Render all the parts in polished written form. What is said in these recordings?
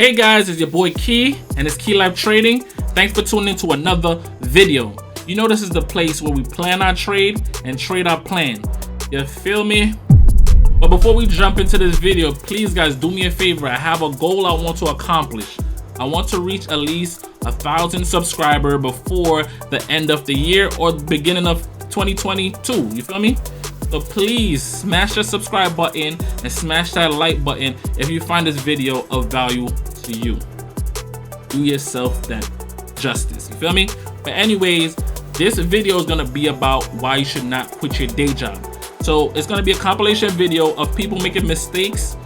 Hey guys, it's your boy Key, and it's Key Live Trading. Thanks for tuning in to another video. You know this is the place where we plan our trade and trade our plan. You feel me? But before we jump into this video, please guys do me a favor. I have a goal I want to accomplish. I want to reach at least 1,000 subscribers before the end of the year or the beginning of 2022. You feel me? So please smash the subscribe button and smash that like button if you find this video of value to you. Do yourself that justice. You feel me? But anyways, this video is gonna be about why you should not quit your day job. So it's gonna be a compilation video of people making mistakes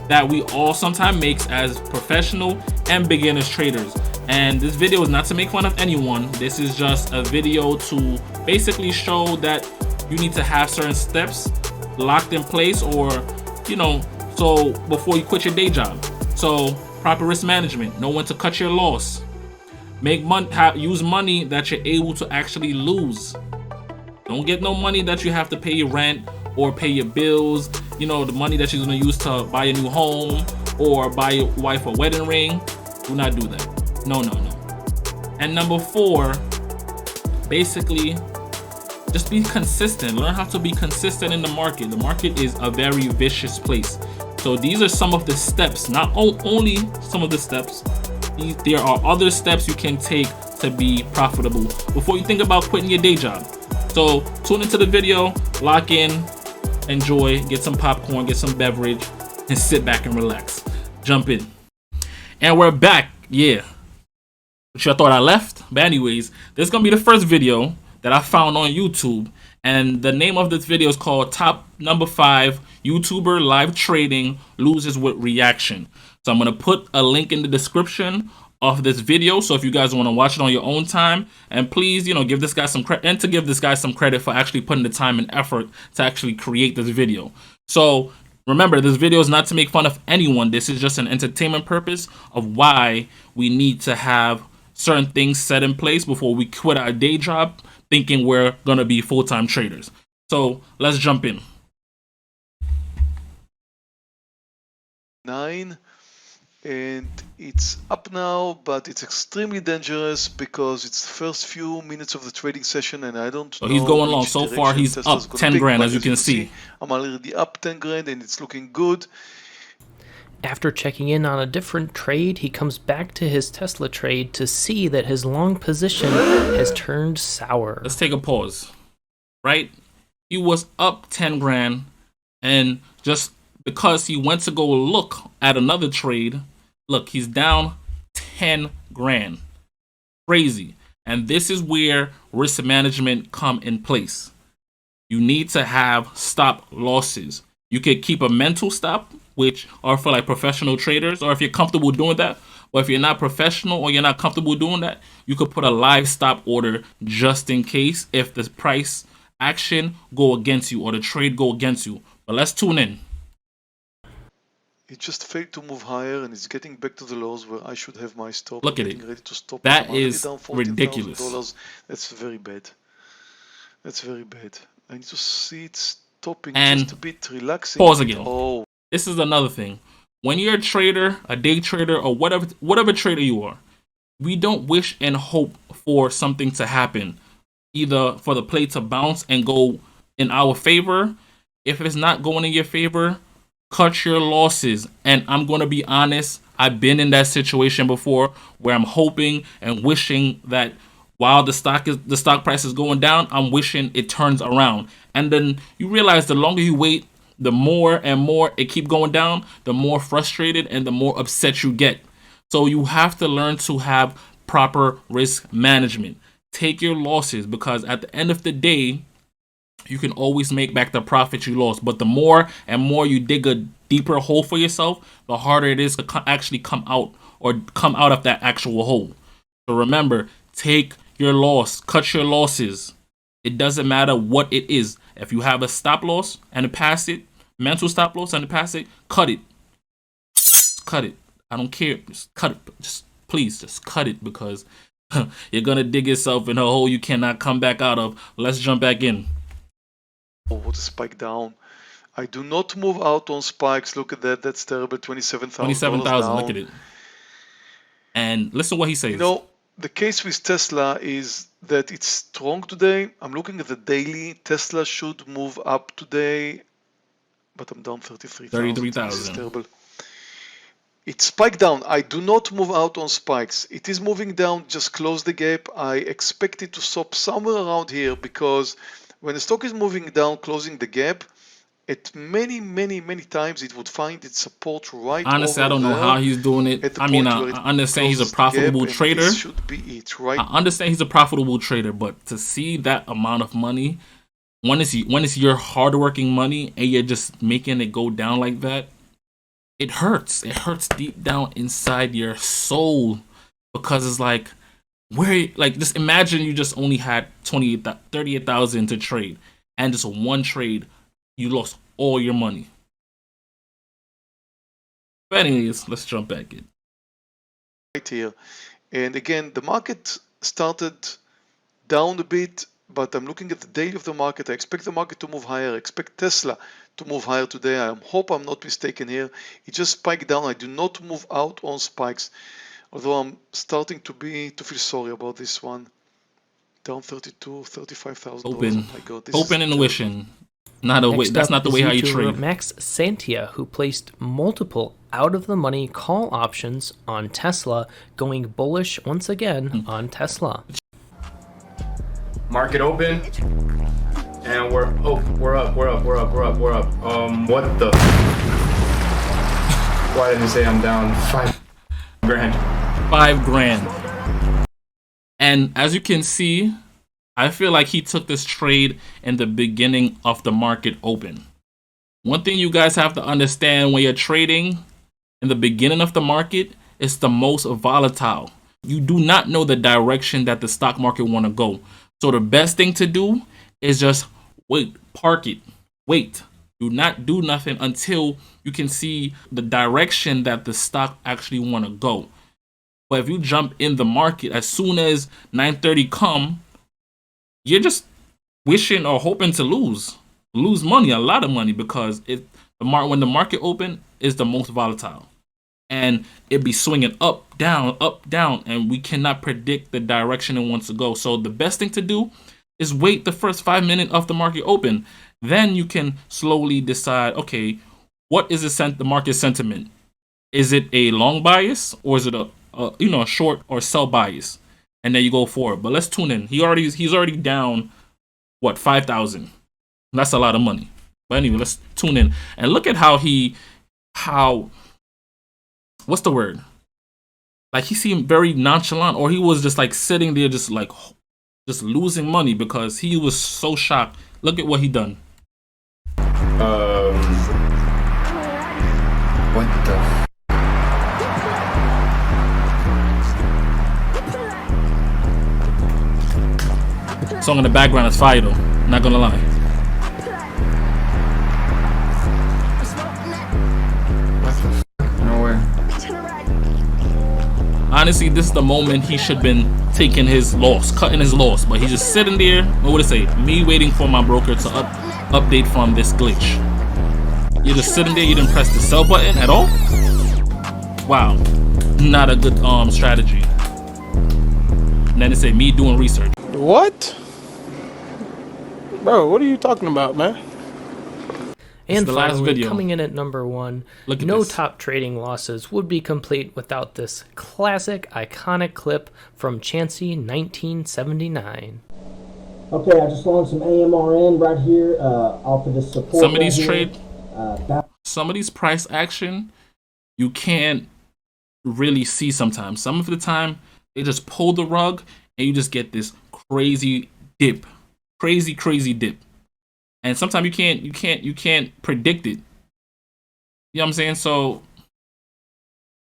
that we all sometimes make as professional and beginners traders. And this video is not to make fun of anyone. This is just a video to basically show that you need to have certain steps locked in place, or so before you quit your day job. So proper risk management, know when to cut your loss, make money, use money that you're able to actually lose. Don't get no money that you have to pay your rent or pay your bills, the money that you're going to use to buy a new home or buy your wife a wedding ring. Do not do that. No. And number 4, basically, just be consistent. Learn how to be consistent in the market. The market is a very vicious place. So these are some of the steps, not only some of the steps. There are other steps you can take to be profitable before you think about quitting your day job. So tune into the video, lock in, enjoy, get some popcorn, get some beverage, and sit back and relax. Jump in. And we're back. Yeah. Which I thought I left. But anyways, this is going to be the first video that I found on YouTube, and the name of this video is called Top Number 5 YouTuber Live Trading Loses with Reaction. So I'm going to put a link in the description of this video, so if you guys want to watch it on your own time, and please give this guy some credit, and to give this guy some credit for actually putting the time and effort to actually create this video. So remember, this video is not to make fun of anyone. This is just an entertainment purpose of why we need to have certain things set in place before we quit our day job thinking we're gonna be full-time traders. So let's jump in. 9, and it's up now, but it's extremely dangerous because it's the first few minutes of the trading session, and I don't know. He's going long. So far he's up 10 grand, as you can see. I'm already up 10 grand and it's looking good. After checking in on a different trade, he comes back to his Tesla trade to see that his long position has turned sour. Let's take a pause. Right? He was up 10 grand, and just because he went to go look at another trade, look, he's down 10 grand. Crazy. And this is where risk management come in place. You need to have stop losses. You could keep a mental stop, which are for like professional traders, or if you're comfortable doing that. But if you're not professional or you're not comfortable doing that, you could put a live stop order just in case if the price action go against you or the trade go against you. But let's tune in. It just failed to move higher, and it's getting back to the lows where I should have my stop. Look at it. Ready to stop. That is ridiculous. That's very bad. That's very bad. I need to see it stopping and just a bit, relaxing. Pause again. Oh. This is another thing. When you're a trader, a day trader, or whatever trader you are, we don't wish and hope for something to happen, either for the play to bounce and go in our favor. If it's not going in your favor, cut your losses. And I'm going to be honest, I've been in that situation before where I'm hoping and wishing that while the stock price is going down, I'm wishing it turns around. And then you realize the longer you wait, the more and more it keep going down, the more frustrated and the more upset you get. So you have to learn to have proper risk management. Take your losses, because at the end of the day, you can always make back the profit you lost. But the more and more you dig a deeper hole for yourself, the harder it is to actually come out of that actual hole. So remember, take your loss, cut your losses. It doesn't matter what it is. If you have a stop loss and pass it, mental stop loss and pass it, cut it. Just cut it. I don't care. Just cut it. Please cut it, because you're going to dig yourself in a hole you cannot come back out of. Let's jump back in. Oh, what a spike down. I do not move out on spikes. Look at that. That's terrible. $27,000. 27,000. Look at it. And listen to what he says. You know, the case with Tesla is that it's strong today. I'm looking at the daily. Tesla should move up today, but I'm down 33,000. 33,000. This is terrible. It spiked down. I do not move out on spikes. It is moving down, just close the gap. I expect it to stop somewhere around here because when the stock is moving down, closing the gap, at many times it would find its support right Honestly, over I don't know there how he's doing it. at the I mean, point I where it understand he's a closes the profitable gap, and trader. this should be it, right? I understand he's a profitable trader, but to see that amount of money, when it's your hardworking money and you're just making it go down like that, it hurts. It hurts deep down inside your soul because it's like, just imagine you just only had 38,000 to trade, and just one trade, you lost all your money. But anyways, let's jump back in. Right here. And again, the market started down a bit, but I'm looking at the daily of the market. I expect the market to move higher. I expect Tesla to move higher today. I hope I'm not mistaken here. It just spiked down. I do not move out on spikes, although I'm starting to feel sorry about this one. Down 35,000. Open, Oh my God, this open is intuition. Not a way. Next That's up not the is way how you YouTuber trade. Max Santia, who placed multiple out-of-the-money call options on Tesla, going bullish once again on Tesla. Market open, and we're up. What the? Why did it say I'm down 5 grand? 5 grand. And as you can see, I feel like he took this trade in the beginning of the market open. One thing you guys have to understand when you're trading in the beginning of the market, it's the most volatile. You do not know the direction that the stock market want to go. So the best thing to do is just wait, park it, wait. Do not do nothing until you can see the direction that the stock actually want to go. But if you jump in the market as soon as 9:30 come, you're just wishing or hoping to lose money, a lot of money, because when the market open is the most volatile, and it be swinging up, down, and we cannot predict the direction it wants to go. So the best thing to do is wait the first 5 minutes of the market open. Then you can slowly decide, okay, what is the market sentiment? Is it a long bias or is it a short or sell bias? And then you go forward. But let's tune in. He's already down, what, 5,000? That's a lot of money. But anyway, let's tune in and look at how what's the word? Like, he seemed very nonchalant, or he was just like sitting there, just losing money because he was so shocked. Look at what he done. What the? Song in the background is fire though. Not gonna lie. Nowhere. Honestly, this is the moment he should been taking his loss, cutting his loss, but he's just sitting there. What would it say? Me waiting for my broker to update from this glitch. You're just sitting there. You didn't press the sell button at all. Wow, not a good strategy. And then it say me doing research. What? Bro, what are you talking about, man? And the last finally, video. coming in at number 1, Look at no this. top trading losses would be complete without this classic, iconic clip from Chansey 1979. Okay, I just launched some AMRN right here off of this support. Some of these right trade, some of these price action, you can't really see sometimes. Some of the time, they just pull the rug and you just get this crazy dip, crazy dip. And sometimes you can't predict it. You know what I'm saying? So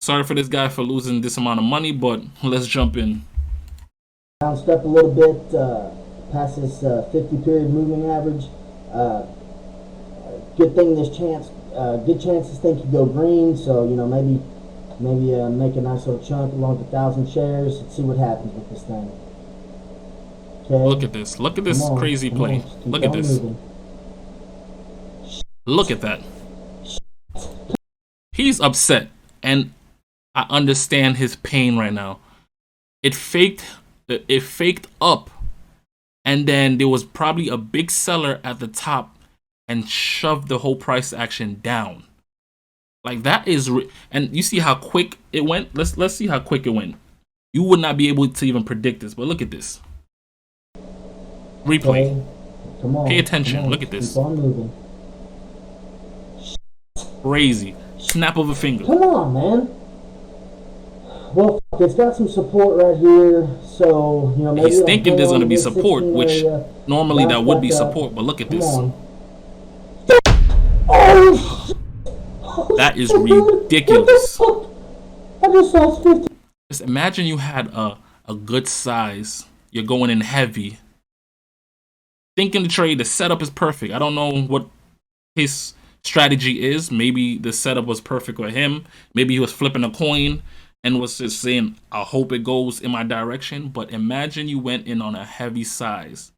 sorry for this guy for losing this amount of money, but let's jump in. Bounced up a little bit past this 50-period moving average. Good thing this good chances think you go green. So maybe make a nice little chunk along with 1,000 shares and see what happens with this thing. Okay. Look at this. Look at this crazy play. Look at this. Moving. Look at that. He's upset. And I understand his pain right now. It faked up, and then there was probably a big seller at the top and shoved the whole price action down. Like that is, and you see how quick it went. Let's see how quick it went. You would not be able to even predict this, but look at this. Replay. Okay. Come on. Pay attention. Come on. Look at this. Keep on moving. Crazy. Snap of a finger. Come on, man. Well, it's got some support right here, so you know maybe He's thinking there's going to be this support, 16 which area. normally that would be Back up. support, but look at Come this. on. Oh, That is ridiculous. I just lost 50. Just imagine you had a good size. You're going in heavy. Thinking the trade, the setup is perfect. I don't know what his strategy is. Maybe the setup was perfect with him. Maybe he was flipping a coin and was just saying, I hope it goes in my direction. But imagine you went in on a heavy size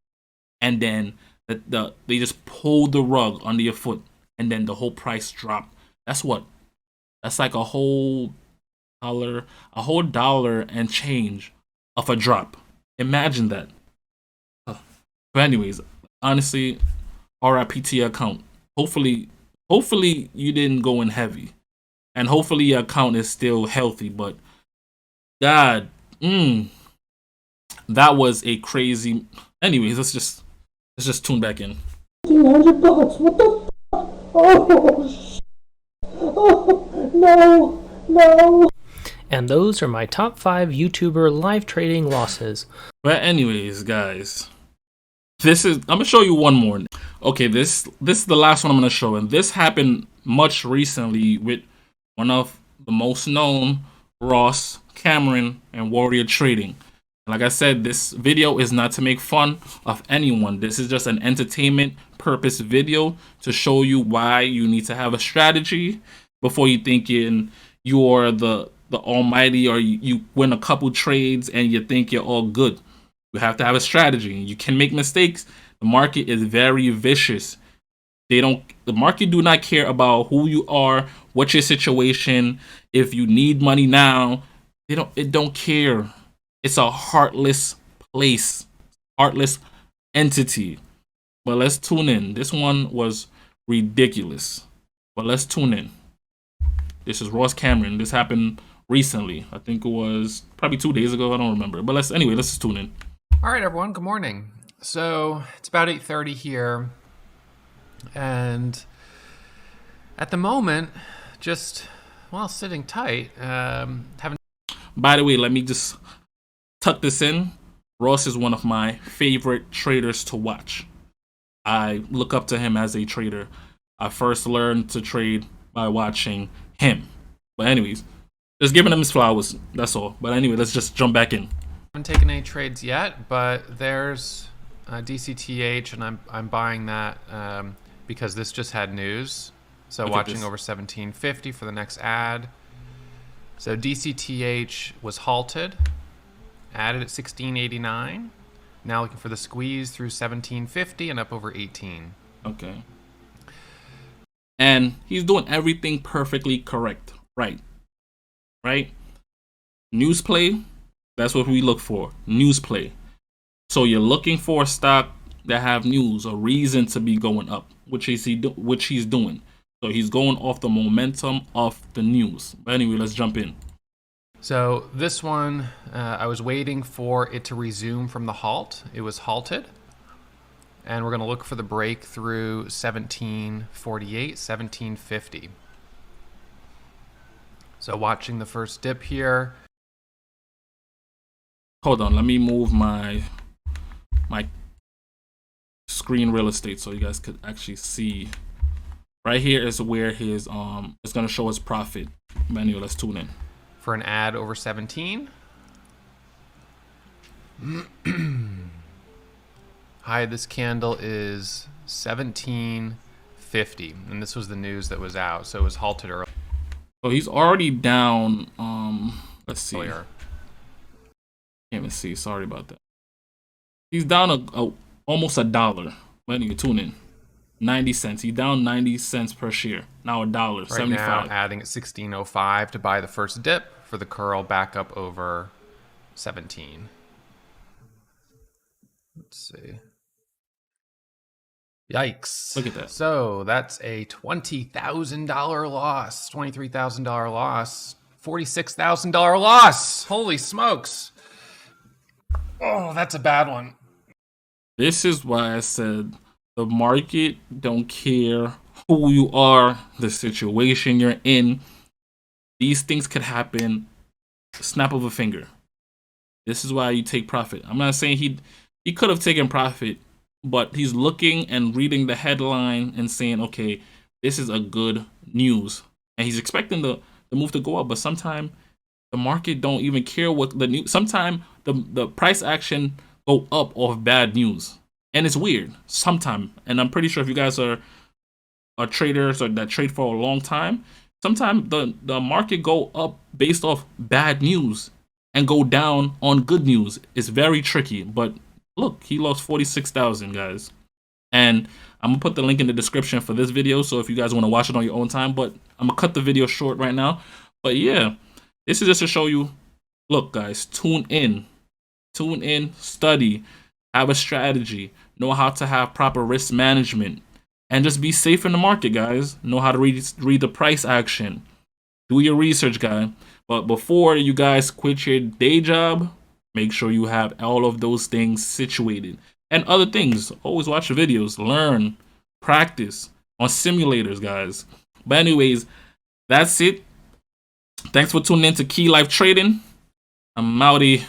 and then they just pulled the rug under your foot and then the whole price dropped. That's what? That's like a whole dollar and change of a drop. Imagine that. But anyways, honestly, RIP to your account. Hopefully you didn't go in heavy. And hopefully your account is still healthy. But God, that was a crazy. Anyways, let's just tune back in. $1,500. What the fuck? Oh, oh, no. And those are my top 5 YouTuber live trading losses. But anyways, guys, I'm gonna show you one more. Okay, this is the last one I'm gonna show, and this happened much recently with one of the most known, Ross, Cameron, and Warrior Trading. Like I said, this video is not to make fun of anyone. This is just an entertainment purpose video to show you why you need to have a strategy before you thinking you're the almighty, or you win a couple trades and you think you're all good. You have to have a strategy. You can make mistakes. The market is very vicious. The market do not care about who you are, what's your situation. If you need money now, it don't care. It's a heartless place, heartless entity. But let's tune in. This one was ridiculous. But let's tune in. This is Ross Cameron. This happened recently. I think it was probably 2 days ago. I don't remember. But let's just tune in. All right, everyone. Good morning. So it's about 8:30 here, and at the moment, just sitting tight. Having. By the way, let me just tuck this in. Ross is one of my favorite traders to watch. I look up to him as a trader. I first learned to trade by watching him. But anyways, just giving him his flowers. That's all. But anyway, let's just jump back in. Haven't taken any trades yet, but there's DCTH, and I'm buying that because this just had news. So watching over 1750 for the next ad. So DCTH was halted, added at 1689. Now looking for the squeeze through 1750 and up over 18. Okay. And he's doing everything perfectly correct. Right. News play. That's what we look for. News play. So you're looking for a stock that have news, a reason to be going up, which he's doing. So he's going off the momentum of the news. But anyway, let's jump in. So this one, I was waiting for it to resume from the halt. It was halted. And we're going to look for the break through 1748, 1750. So watching the first dip here. Hold on, let me move my screen real estate so you guys could actually see. Right here is where his it's gonna show his profit. Manuel, let's tune in. For an ad over 17. High of this candle is 1750, and this was the news that was out, so it was halted earlier. So he's already down. Let's see. Earlier. Can't even see. Sorry about that. He's down almost $1. But anyway, tune in. 90 cents. He down 90 cents per share. Now $1, Right 75. now, adding at 16.05 to buy the first dip for the curl back up over 17. Let's see. Yikes. Look at that. So that's a $20,000 loss, $23,000 loss, $46,000 loss. Holy smokes. Oh, that's a bad one. This is why I said the market don't care who you are, the situation you're in. These things could happen snap of a finger. This is why you take profit. I'm not saying he could have taken profit, but he's looking and reading the headline and saying, okay, this is a good news. And he's expecting the move to go up, but sometimes the market don't even care what the news. Sometimes the price action go up off bad news. And it's weird sometimes. And I'm pretty sure if you guys are traders or that trade for a long time, sometimes the market go up based off bad news and go down on good news. It's very tricky. But look, he lost 46,000, guys. And I'm gonna put the link in the description for this video, so if you guys want to watch it on your own time, but I'm gonna cut the video short right now. But yeah, this is just to show you, look guys, tune in, study, have a strategy, know how to have proper risk management, and just be safe in the market, guys. Know how to read the price action. Do your research, guys. But before you guys quit your day job, make sure you have all of those things situated. And other things, always watch the videos, learn, practice on simulators, guys. But anyways, that's it. Thanks for tuning in to Key Life Trading. I'm outie.